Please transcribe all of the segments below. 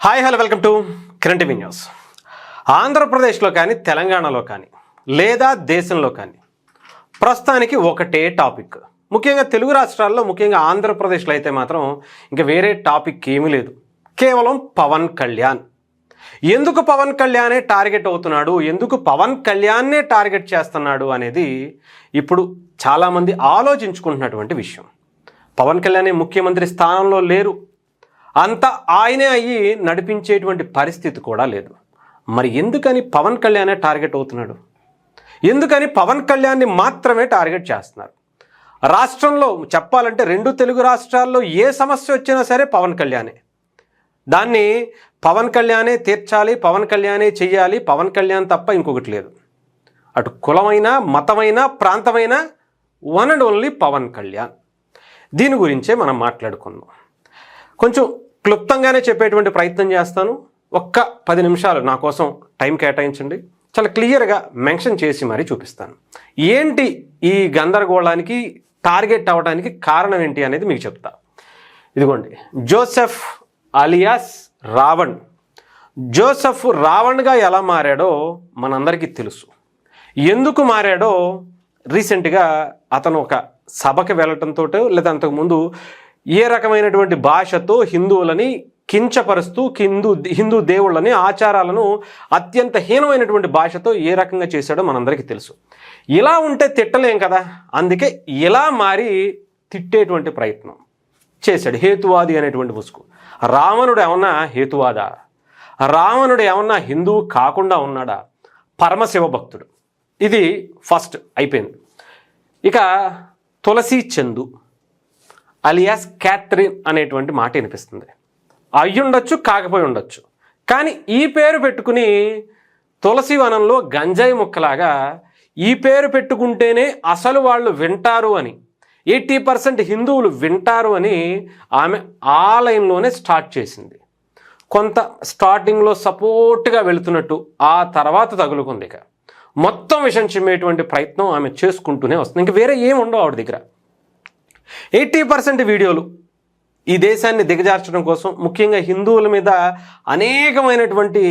Hi hello welcome to Kiran TV news. ఆంధ్రప్రదేశ్లో కానీ తెలంగాణలో కానీ లేదా దేశంలో కానీ ప్రస్తుతానికి ఒకటే టాపిక్. ముఖ్యంగా తెలుగు రాష్ట్రాల్లో, ముఖ్యంగా ఆంధ్రప్రదేశ్లో అయితే మాత్రం ఇంకా వేరే టాపిక్ ఏమీ లేదు. కేవలం పవన్ కళ్యాణ్. ఎందుకు పవన్ కళ్యాణే టార్గెట్ అవుతున్నాడు, ఎందుకు పవన్ కళ్యాణ్నే టార్గెట్ చేస్తున్నాడు అనేది ఇప్పుడు చాలామంది ఆలోచించుకుంటున్నటువంటి విషయం. పవన్ కళ్యాణ్ ముఖ్యమంత్రి స్థానంలో లేరు, అంతా ఆయనే అయ్యి నడిపించేటువంటి పరిస్థితి కూడా లేదు. మరి ఎందుకని పవన్ కళ్యాణే టార్గెట్ అవుతున్నాడు? ఎందుకని పవన్ కళ్యాణ్ని మాత్రమే టార్గెట్ చేస్తున్నారు? రాష్ట్రంలో చెప్పాలంటే రెండు తెలుగు రాష్ట్రాల్లో ఏ సమస్య వచ్చినా సరే పవన్ కళ్యాణే, దాన్ని పవన్ కళ్యాణే తీర్చాలి, పవన్ కళ్యాణే చెయ్యాలి, పవన్ కళ్యాణ్ తప్ప ఇంకొకటి లేదు. అటు కులమైనా, మతమైనా, ప్రాంతమైనా one and only Pawan Kalyan. దీని గురించే మనం మాట్లాడుకుందాం. కొంచెం క్లుప్తంగానే చెప్పేటువంటి ప్రయత్నం చేస్తాను. ఒక్క 10 నిమిషాలు నా కోసం టైం కేటాయించండి. చాలా క్లియర్గా మెన్షన్ చేసి మరీ చూపిస్తాను. ఏంటి ఈ గందరగోళానికి టార్గెట్ అవ్వడానికి కారణం ఏంటి అనేది మీకు చెప్తా. ఇదిగోండి, జోసెఫ్ అలియాస్ రావణ్. జోసెఫ్ రావణ్గా ఎలా మారాడో మనందరికీ తెలుసు. ఎందుకు మారాడో రీసెంట్గా అతను ఒక సభకి వెళ్ళటంతో, లేదా అంతకుముందు ఏ రకమైనటువంటి భాషతో హిందువులని కించపరుస్తూ, హిందూ దేవుళ్ళని, ఆచారాలను అత్యంత హీనమైనటువంటి భాషతో ఏ రకంగా చేశాడో మనందరికీ తెలుసు. ఇలా ఉంటే తిట్టలేం కదా, అందుకే ఇలా మారి తిట్టేటువంటి ప్రయత్నం చేశాడు. హేతువాది అనేటువంటి ముసుగు. రావణుడు ఏమన్నా హేతువాదా? రావణుడు ఏమన్నా హిందువు కాకుండా ఉన్నాడా? పరమశివ భక్తుడు. ఇది ఫస్ట్ అయిపోయింది. ఇక తులసి చందు అలియాస్ క్యాథరిన్ అనేటువంటి మాట వినిపిస్తుంది. అయ్యుండొచ్చు, కాకపోయి ఉండొచ్చు. కానీ ఈ పేరు పెట్టుకుని తులసి వనంలో గంజాయి ముక్కలాగా ఈ పేరు పెట్టుకుంటేనే అసలు వాళ్ళు వింటారు అని, 80% హిందువులు వింటారు అని ఆమె ఆ లైన్లోనే స్టార్ట్ చేసింది. కొంత స్టార్టింగ్లో సపోర్ట్గా వెళుతున్నట్టు, ఆ తర్వాత తగులుకుంది. ఇక మొత్తం విషయం చిమ్మేటువంటి ప్రయత్నం ఆమె చేసుకుంటూనే వస్తుంది. ఇంక వేరే ఏమి ఉండవు ఆవిడ దగ్గర. 80% వీడియోలు ఈ దేశాన్ని దిగజార్చడం కోసం, ముఖ్యంగా హిందువుల మీద అనేకమైనటువంటి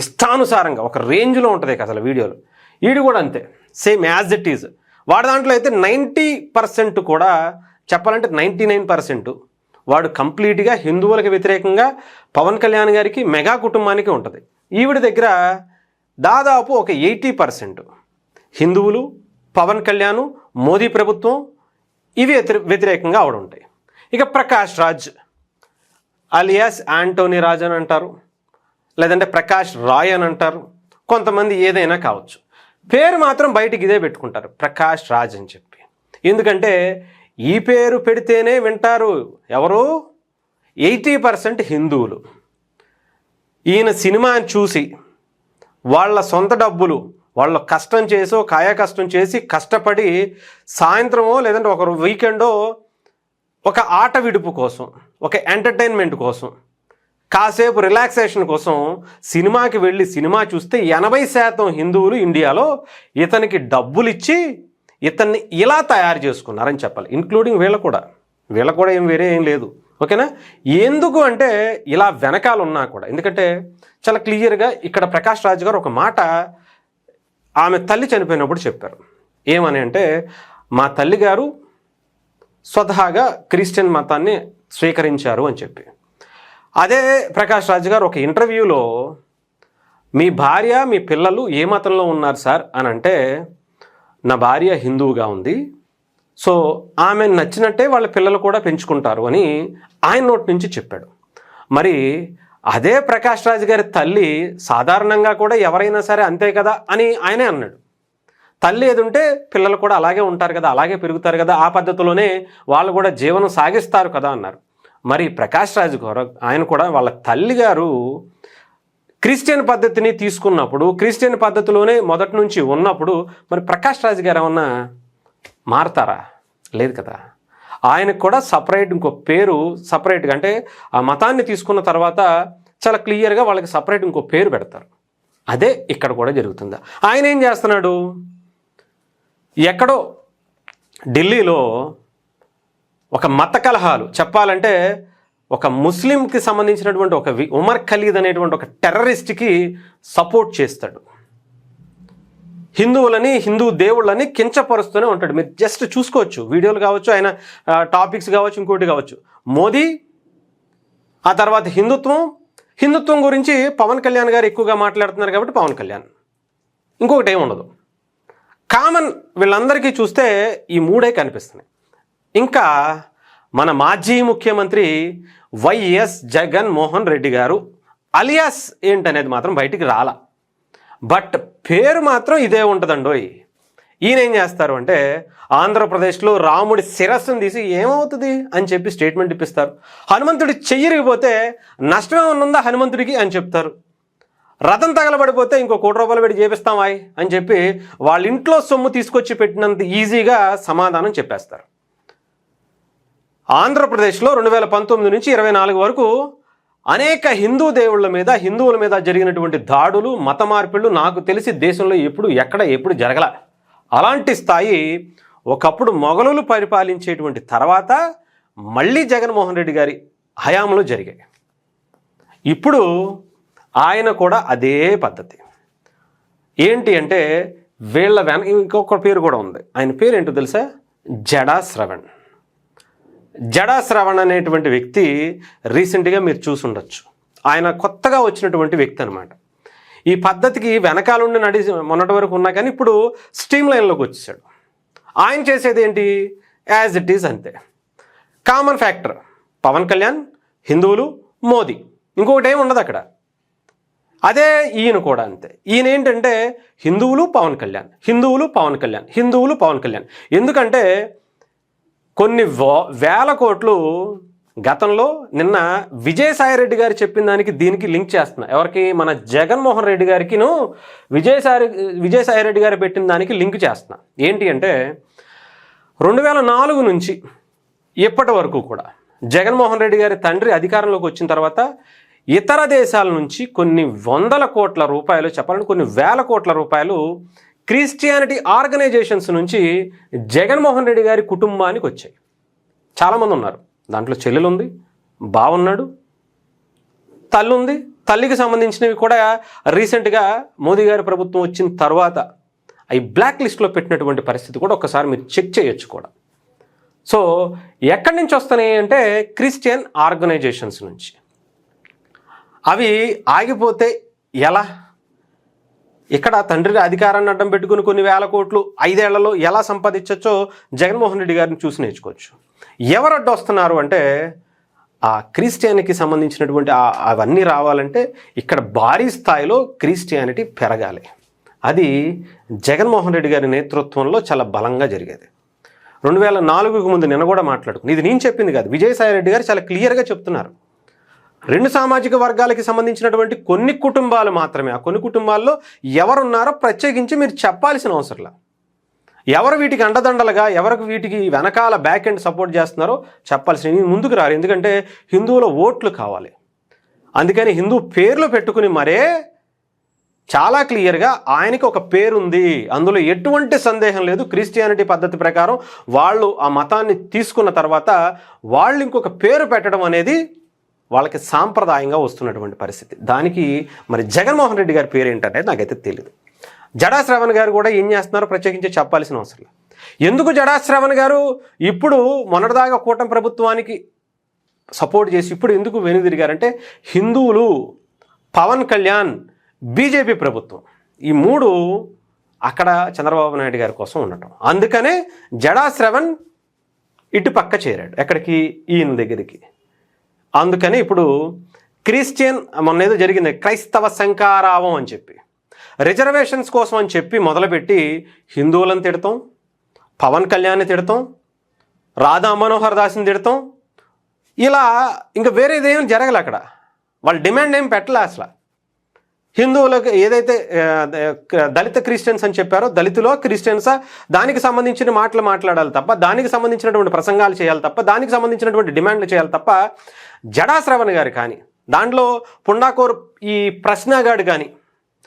ఇష్టానుసారంగా ఒక రేంజ్లో ఉంటుంది అసలు వీడియోలు. వీడు కూడా అంతే, సేమ్ యాజ్ ఇట్ ఈజ్. వాడి దాంట్లో అయితే 90% కూడా చెప్పాలంటే 99% వాడు కంప్లీట్గా హిందువులకు వ్యతిరేకంగా పవన్ కళ్యాణ్ గారికి, మెగా కుటుంబానికి ఉంటుంది. ఈవిడ దగ్గర దాదాపు ఒక 80% హిందువులు, పవన్ కళ్యాణ్, మోదీ ప్రభుత్వం ఇవి వ్యతిరేకంగా ఆవిడ ఉంటాయి. ఇక ప్రకాష్ రాజ్ అలియాస్ యాంటోనీ రాజ్ అని అంటారు, లేదంటే ప్రకాష్ రాయ్ అని అంటారు, కొంతమంది ఏదైనా కావచ్చు. పేరు మాత్రం బయటికి ఇదే పెట్టుకుంటారు, ప్రకాష్ రాజ్ అని చెప్పి. ఎందుకంటే ఈ పేరు పెడితేనే వింటారు ఎవరు? 80% హిందువులు. ఈయన సినిమాని చూసి వాళ్ళ సొంత డబ్బులు, వాళ్ళు కష్టం చేసో, కాయ కష్టం చేసి కష్టపడి సాయంత్రమో లేదంటే ఒక వీకెండో ఒక ఆట విడుపు కోసం, ఒక ఎంటర్టైన్మెంట్ కోసం, కాసేపు రిలాక్సేషన్ కోసం సినిమాకి వెళ్ళి సినిమా చూస్తే 80% హిందువులు ఇండియాలో ఇతనికి డబ్బులు ఇచ్చి ఇతన్ని ఇలా తయారు చేసుకున్నారని చెప్పాలి. ఇంక్లూడింగ్ వీళ్ళ కూడా ఏం వేరే ఏం లేదు. ఓకేనా? ఎందుకు అంటే ఇలా వెనకాల ఉన్నా కూడా, ఎందుకంటే చాలా క్లియర్గా ఇక్కడ ప్రకాష్ రాజ్ గారు ఒక మాట ఆమె తల్లి చనిపోయినప్పుడు చెప్పారు. ఏమని అంటే, మా తల్లిగారు స్వతహాగా క్రిస్టియన్ మతాన్ని స్వీకరించారు అని చెప్పి. అదే ప్రకాష్ రాజ్ గారు ఒక ఇంటర్వ్యూలో, మీ భార్య, మీ పిల్లలు ఏ మతంలో ఉన్నారు సార్ అని అంటే, నా భార్య హిందువుగా ఉంది, సో ఆమె నచ్చినట్టే వాళ్ళ పిల్లలు కూడా పెంచుకుంటారు అని ఆయన నోటి నుంచి చెప్పాడు. మరి అదే ప్రకాష్ రాజ్ గారి తల్లి సాధారణంగా కూడా ఎవరైనా సరే అంతే కదా అని ఆయనే అన్నాడు. తల్లి ఏదుంటే పిల్లలు కూడా అలాగే ఉంటారు కదా, అలాగే పెరుగుతారు కదా, ఆ పద్ధతిలోనే వాళ్ళు కూడా జీవనం సాగిస్తారు కదా అన్నారు. మరి ప్రకాష్ రాజ్ గారు ఆయన కూడా వాళ్ళ తల్లిగారు క్రిస్టియన్ పద్ధతిని తీసుకున్నప్పుడు, క్రిస్టియన్ పద్ధతిలోనే మొదటి నుంచి ఉన్నప్పుడు, మరి ప్రకాష్ రాజ్ గారు ఏమన్నా మారతారా? లేదు కదా. ఆయనకు కూడా సపరేట్ ఇంకో పేరు, సపరేట్గా అంటే ఆ మతాన్ని తీసుకున్న తర్వాత చాలా క్లియర్గా వాళ్ళకి సపరేట్ ఇంకో పేరు పెడతారు. అదే ఇక్కడ కూడా జరుగుతుందా? ఆయన ఏం చేస్తున్నాడు? ఎక్కడో ఢిల్లీలో ఒక మత కలహాలు, చెప్పాలంటే ఒక ముస్లింకి సంబంధించినటువంటి ఒక ఉమర్ ఖలీద్ అనేటువంటి ఒక టెర్రరిస్ట్కి సపోర్ట్ చేస్తాడు. హిందువులని, హిందూ దేవుళ్ళని కించపరుస్తూనే ఉంటాడు. మీరు జస్ట్ చూసుకోవచ్చు, వీడియోలు కావచ్చు, ఆయన టాపిక్స్ కావచ్చు, ఇంకోటి కావచ్చు. మోదీ, ఆ తర్వాత హిందుత్వం గురించి పవన్ కళ్యాణ్ గారు ఎక్కువగా మాట్లాడుతున్నారు కాబట్టి పవన్ కళ్యాణ్, ఇంకొకటి ఏముండదు. కామన్ వీళ్ళందరికీ చూస్తే ఈ మూడే కనిపిస్తున్నాయి. ఇంకా మన మాజీ ముఖ్యమంత్రి వైఎస్ జగన్మోహన్ రెడ్డి గారు అలియాస్ ఏంటనేది మాత్రం బయటికి రాలా, బట్ పేరు మాత్రం ఇదే ఉంటుందండోయ్. ఈయన ఏం చేస్తారు అంటే ఆంధ్రప్రదేశ్లో రాముడి శిరస్సును తీసి ఏమవుతుంది అని చెప్పి స్టేట్మెంట్ ఇప్పిస్తారు. హనుమంతుడి చెయ్యిరిగిపోతే నష్టమే ఉన్నదా హనుమంతుడికి అని చెప్తారు. రథం తగలబడిపోతే ఇంకో ₹1 పెట్టి చేపిస్తామాయ్ అని చెప్పి వాళ్ళ ఇంట్లో సొమ్ము తీసుకొచ్చి పెట్టినంత ఈజీగా సమాధానం చెప్పేస్తారు. ఆంధ్రప్రదేశ్లో 2019 నుంచి 24 వరకు అనేక హిందూ దేవుళ్ళ మీద, హిందువుల మీద జరిగినటువంటి దాడులు, మత మార్పిళ్ళు నాకు తెలిసి దేశంలో ఎప్పుడు జరగల. అలాంటి స్థాయి ఒకప్పుడు మొఘలులు పరిపాలించేటువంటి తర్వాత మళ్ళీ జగన్మోహన్ రెడ్డి గారి హయాంలో జరిగాయి. ఇప్పుడు ఆయన కూడా అదే పద్ధతి. ఏంటి అంటే వీళ్ళ ఇంకొక పేరు కూడా ఉంది. ఆయన పేరు ఏంటో తెలుసా? జడా శ్రవణ్ అనేటువంటి వ్యక్తి రీసెంట్గా మీరు చూసుండొచ్చు. ఆయన కొత్తగా వచ్చినటువంటి వ్యక్తి అనమాట. ఈ పద్ధతికి వెనకాలండి మొన్నటి వరకు ఉన్నా కానీ ఇప్పుడు స్ట్రీమ్ లైన్లోకి వచ్చేసాడు. ఆయన చేసేది ఏంటి? యాజ్ ఇట్ ఈజ్ అంతే. కామన్ ఫ్యాక్టర్ పవన్ కళ్యాణ్, హిందువులు, మోదీ, ఇంకొకటి ఏమి ఉండదు అక్కడ. అదే ఈయన కూడా అంతే. ఈయన ఏంటంటే హిందువులు పవన్ కళ్యాణ్. ఎందుకంటే కొన్ని వేల కోట్లు గతంలో నిన్న విజయసాయిరెడ్డి గారు చెప్పిన దానికి దీనికి లింక్ చేస్తున్నా. ఎవరికి? మన జగన్మోహన్ రెడ్డి గారికిను విజయసాయిరెడ్డి గారు పెట్టిన దానికి లింక్ చేస్తున్నా. ఏంటి అంటే 2004 నుంచి ఇప్పటి వరకు కూడా జగన్మోహన్ రెడ్డి గారి తండ్రి అధికారంలోకి వచ్చిన తర్వాత ఇతర దేశాల నుంచి కొన్ని వందల కోట్ల రూపాయలు, చెప్పాలంటే కొన్ని వేల కోట్ల రూపాయలు క్రిస్టియానిటీ ఆర్గనైజేషన్స్ నుంచి జగన్మోహన్ రెడ్డి గారి కుటుంబానికి వచ్చాయి. చాలామంది ఉన్నారు దాంట్లో. చెల్లెలు ఉంది, బావున్నాడు, తల్లి ఉంది. తల్లికి సంబంధించినవి కూడా రీసెంట్గా మోదీ గారి ప్రభుత్వం వచ్చిన తర్వాత అవి బ్లాక్ లిస్ట్లో పెట్టినటువంటి పరిస్థితి కూడా ఒకసారి మీరు చెక్ చేయొచ్చు కూడా. సో ఎక్కడి నుంచి వస్తున్నాయి అంటే క్రిస్టియన్ ఆర్గనైజేషన్స్ నుంచి. అవి ఆగిపోతే ఎలా? ఇక్కడ తండ్రి అధికారాన్ని అడ్డం పెట్టుకుని కొన్ని వేల కోట్లు 5 ఏళ్లలో ఎలా సంపాదించవచ్చో జగన్మోహన్ రెడ్డి గారిని చూసి నేర్చుకోవచ్చు. ఎవరు అడ్డు వస్తున్నారు అంటే ఆ క్రిస్టియానిటీకి సంబంధించినటువంటి అవన్నీ రావాలంటే ఇక్కడ భారీ స్థాయిలో క్రిస్టియానిటీ పెరగాలి. అది జగన్మోహన్ రెడ్డి గారి నేతృత్వంలో చాలా బలంగా జరిగేది. 2004కు ముందు నిన్న కూడా మాట్లాడుకుని, ఇది నేను చెప్పింది కాదు, విజయసాయి రెడ్డి గారు చాలా క్లియర్గా చెప్తున్నారు. 2 సామాజిక వర్గాలకి సంబంధించినటువంటి కొన్ని కుటుంబాలు మాత్రమే, ఆ కొన్ని కుటుంబాల్లో ఎవరున్నారో ప్రత్యేకించి మీరు చెప్పాల్సిన అవసరంలా. ఎవరు వీటికి అండదండలుగా, ఎవరికి వీటికి వెనకాల బ్యాక్ ఎండ్ సపోర్ట్ చేస్తున్నారో చెప్పాల్సిన ముందుకు రారు. ఎందుకంటే హిందువుల ఓట్లు కావాలి. అందుకని హిందూ పేర్లు పెట్టుకుని మరే చాలా క్లియర్గా ఆయనకి ఒక పేరుంది, అందులో ఎటువంటి సందేహం లేదు. క్రిస్టియానిటీ పద్ధతి ప్రకారం వాళ్ళు ఆ మతాన్ని తీసుకున్న తర్వాత వాళ్ళు ఇంకొక పేరు పెట్టడం అనేది వాళ్ళకి సాంప్రదాయంగా వస్తున్నటువంటి పరిస్థితి. దానికి మరి జగన్మోహన్ రెడ్డి గారి పేరు ఏంటనేది నాకైతే తెలియదు. జడా శ్రవణ్ గారు కూడా ఏం చేస్తున్నారో ప్రత్యేకించి చెప్పాల్సిన అవసరం లేదు. ఎందుకు జడా శ్రవణ్ గారు ఇప్పుడు మొన్నటిదాకా కూటమి ప్రభుత్వానికి సపోర్ట్ చేసి ఇప్పుడు ఎందుకు వెనుదిరిగారంటే హిందువులు, పవన్ కళ్యాణ్, బీజేపీ ప్రభుత్వం, ఈ 3 అక్కడ చంద్రబాబు నాయుడు గారి కోసం ఉండటం. అందుకనే జడా శ్రవణ్ ఇటు పక్క చేరాడు. ఎక్కడికి? ఈయన దగ్గరికి. అందుకని ఇప్పుడు క్రిస్టియన్ మొన్న ఏదో జరిగింది, క్రైస్తవ శంకారావం అని చెప్పి రిజర్వేషన్స్ కోసం అని చెప్పి మొదలుపెట్టి హిందువులను తిడతాం, పవన్ కళ్యాణ్ని తిడతాం, రాధా మనోహర్ దాస్ని తిడతాం. ఇలా ఇంకా వేరేదేమీ జరగలే అక్కడ. వాళ్ళు డిమాండ్ ఏం పెట్టలే అసలు. హిందువులకు ఏదైతే దళిత క్రిస్టియన్స్ అని చెప్పారో, దళితులో క్రిస్టియన్సా, దానికి సంబంధించిన మాటలు మాట్లాడాలి తప్ప, దానికి సంబంధించినటువంటి ప్రసంగాలు చేయాలి తప్ప, దానికి సంబంధించినటువంటి డిమాండ్లు చేయాలి తప్ప, జడా శ్రవణ్ గారు కానీ, దాంట్లో పుండాకోర్ ఈ ప్రశ్నగాడు కానీ,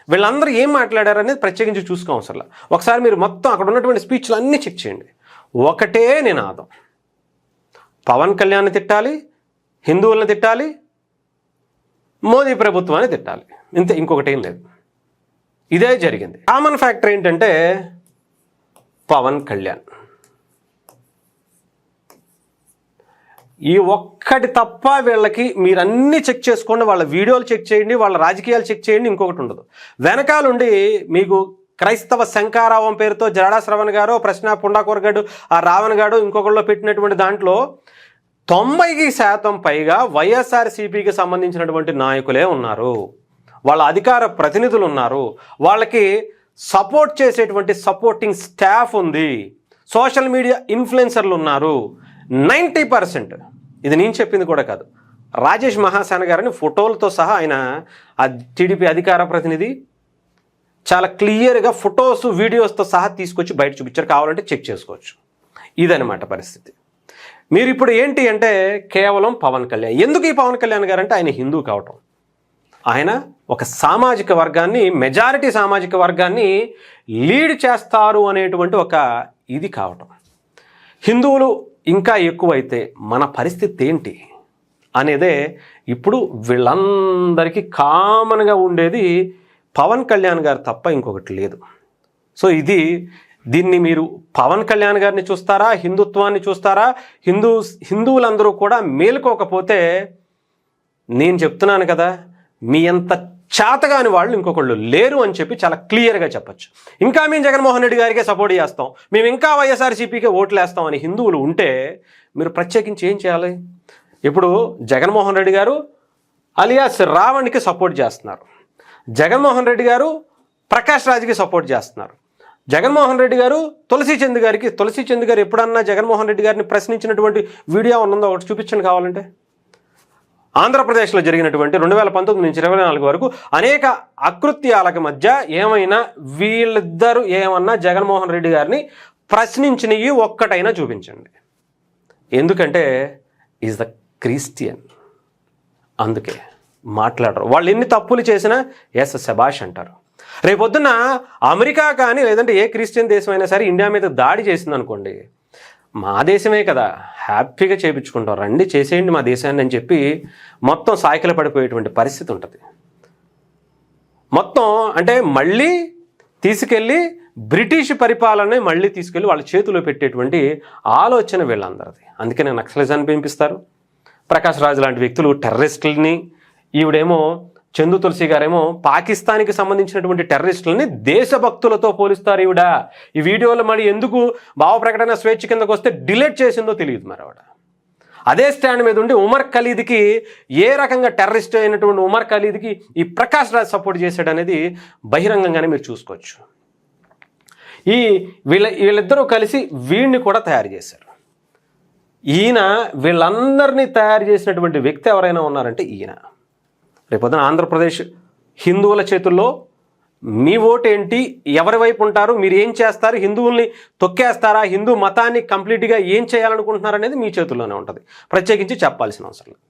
వీళ్ళందరూ ఏం మాట్లాడారు అనేది ప్రత్యేకించి చూసుకోవసరం. ఒకసారి మీరు మొత్తం అక్కడ ఉన్నటువంటి స్పీచ్లు అన్నీ చెక్ చేయండి. ఒకటే నినాదం, పవన్ కళ్యాణ్ తిట్టాలి, హిందువులను తిట్టాలి, మోదీ ప్రభుత్వాన్ని తిట్టాలి, ఇంతే, ఇంకొకటి ఏం లేదు. ఇదే జరిగింది. కామన్ ఫ్యాక్టర్ ఏంటంటే పవన్ కళ్యాణ్. ఈ ఒక్కటి తప్ప వీళ్ళకి మీరు అన్నీ చెక్ చేసుకోండి, వాళ్ళ వీడియోలు చెక్ చేయండి, వాళ్ళ రాజకీయాలు చెక్ చేయండి, ఇంకొకటి ఉండదు. వెనకాలండి మీకు క్రైస్తవ శంకారావం పేరుతో జరాడా శ్రవణ్ గారు, ప్రశ్న పుండాకూర గారు, ఆ రావణ్ గారు ఇంకొకళ్ళు పెట్టినటువంటి దాంట్లో 90% పైగా వైఎస్ఆర్సీపీకి సంబంధించినటువంటి నాయకులే ఉన్నారు, వాళ్ళ అధికార ప్రతినిధులు ఉన్నారు, వాళ్ళకి సపోర్ట్ చేసేటువంటి సపోర్టింగ్ స్టాఫ్ ఉంది, సోషల్ మీడియా ఇన్ఫ్లుయెన్సర్లు ఉన్నారు. 90%, ఇది నేను చెప్పింది కూడా కాదు, రాజేష్ మహాసేన గారిని ఫోటోలతో సహా, ఆయన ఆ టీడీపీ అధికార ప్రతినిధి చాలా క్లియర్గా ఫొటోస్ వీడియోస్తో సహా తీసుకొచ్చి బయట చూపించారు, కావాలంటే చెక్ చేసుకోవచ్చు. ఇదనమాట పరిస్థితి. మీరు ఇప్పుడు ఏంటి అంటే కేవలం పవన్ కళ్యాణ్. ఎందుకు ఈ పవన్ కళ్యాణ్ గారు అంటే ఆయన హిందూ కావటం, ఆయన ఒక సామాజిక వర్గాన్ని, మెజారిటీ సామాజిక వర్గాన్ని లీడ్ చేస్తారు అనేటువంటి ఒక ఇది కావటం. హిందువులు ఇంకా ఎక్కువైతే మన పరిస్థితి ఏంటి అనేదే ఇప్పుడు వీళ్ళందరికీ కామన్గా ఉండేది పవన్ కళ్యాణ్ గారు తప్ప ఇంకొకటి లేదు. సో దీన్ని మీరు పవన్ కళ్యాణ్ గారిని చూస్తారా, హిందుత్వాన్ని చూస్తారా, హిందువులందరూ కూడా మేలుకోకపోతే నేను చెప్తున్నాను కదా, మీ అంత చేతగాని వాళ్ళు ఇంకొకళ్ళు లేరు అని చెప్పి చాలా క్లియర్గా చెప్పచ్చు. ఇంకా మేము జగన్మోహన్ రెడ్డి గారికే సపోర్ట్ చేస్తాం, మేము ఇంకా వైఎస్ఆర్సీపీకే ఓట్లు వేస్తాం అని హిందువులు ఉంటే మీరు ప్రత్యేకించి ఏం చేయాలి? ఇప్పుడు జగన్మోహన్ రెడ్డి గారు అలియాస్ రావణ్కి సపోర్ట్ చేస్తున్నారు, జగన్మోహన్ రెడ్డి గారు ప్రకాష్ రాజ్కి సపోర్ట్ చేస్తున్నారు, జగన్మోహన్ రెడ్డి గారు తులసి చంద్ గారు ఎప్పుడన్నా జగన్మోహన్ రెడ్డి గారిని ప్రశ్నించినటువంటి వీడియో ఉన్నదో ఒకటి చూపించండి కావాలంటే. ఆంధ్రప్రదేశ్లో జరిగినటువంటి 2019 నుంచి 2024 వరకు అనేక అకృత్యాలకు మధ్య ఏమైనా వీళ్ళిద్దరూ ఏమన్నా జగన్మోహన్ రెడ్డి గారిని ప్రశ్నించినవి ఒక్కటైనా చూపించండి. ఎందుకంటే ఈజ్ ద క్రిస్టియన్, అందుకే మాట్లాడరు. వాళ్ళు ఎన్ని తప్పులు చేసినా ఎస్ శబాష్ అంటారు. రేపొద్దున అమెరికా కానీ లేదంటే ఏ క్రిస్టియన్ దేశం అయినా సరే ఇండియా మీద దాడి చేసింది అనుకోండి, మా దేశమే కదా, హ్యాపీగా చేయించుకుంటాం, రండి చేసేయండి మా దేశాన్ని అని చెప్పి మొత్తం సాయకలు పడిపోయేటువంటి పరిస్థితి ఉంటుంది. మొత్తం అంటే మళ్ళీ తీసుకెళ్ళి బ్రిటిష్ పరిపాలనే మళ్ళీ తీసుకెళ్ళి వాళ్ళ చేతిలో పెట్టేటువంటి ఆలోచన వీళ్ళందరిది. అందుకనే నక్సలిజాన్ని పెంపిస్తారు. ప్రకాష్ రాజ్ లాంటి వ్యక్తులు టెర్రరిస్టులని, ఈవిడేమో చందు తులసి గారేమో పాకిస్తాన్కి సంబంధించినటువంటి టెర్రరిస్టులని దేశభక్తులతో పోలిస్తారు. ఈ వీడియోలో మరి ఎందుకు భావ ప్రకటన స్వేచ్ఛ కిందకు వస్తే డిలీట్ చేసిందో తెలియదు. మరి ఆవిడ అదే స్టాండ్ మీద ఉండి ఉమర్ ఖలీద్కి ఏ రకంగా టెర్రరిస్ట్ అయినటువంటి ఉమర్ ఖలీద్కి ఈ ప్రకాష్ రాజ్ సపోర్ట్ చేశాడు అనేది బహిరంగంగానే మీరు చూసుకోవచ్చు. వీళ్ళిద్దరూ కలిసి వీడిని కూడా తయారు చేశారు. ఈయన వీళ్ళందరినీ తయారు చేసినటువంటి వ్యక్తి ఎవరైనా ఉన్నారంటే ఈయన. రేపొద్దున ఆంధ్రప్రదేశ్ హిందువుల చేతుల్లో మీ ఓటు ఏంటి, ఎవరి వైపు ఉంటారు, మీరు ఏం చేస్తారు, హిందువుల్ని తొక్కేస్తారా, హిందూ మతాన్ని కంప్లీట్గా ఏం చేయాలనుకుంటున్నారు అనేది మీ చేతుల్లోనే ఉంటుంది. ప్రత్యేకించి చెప్పాల్సిన అవసరం లేదు.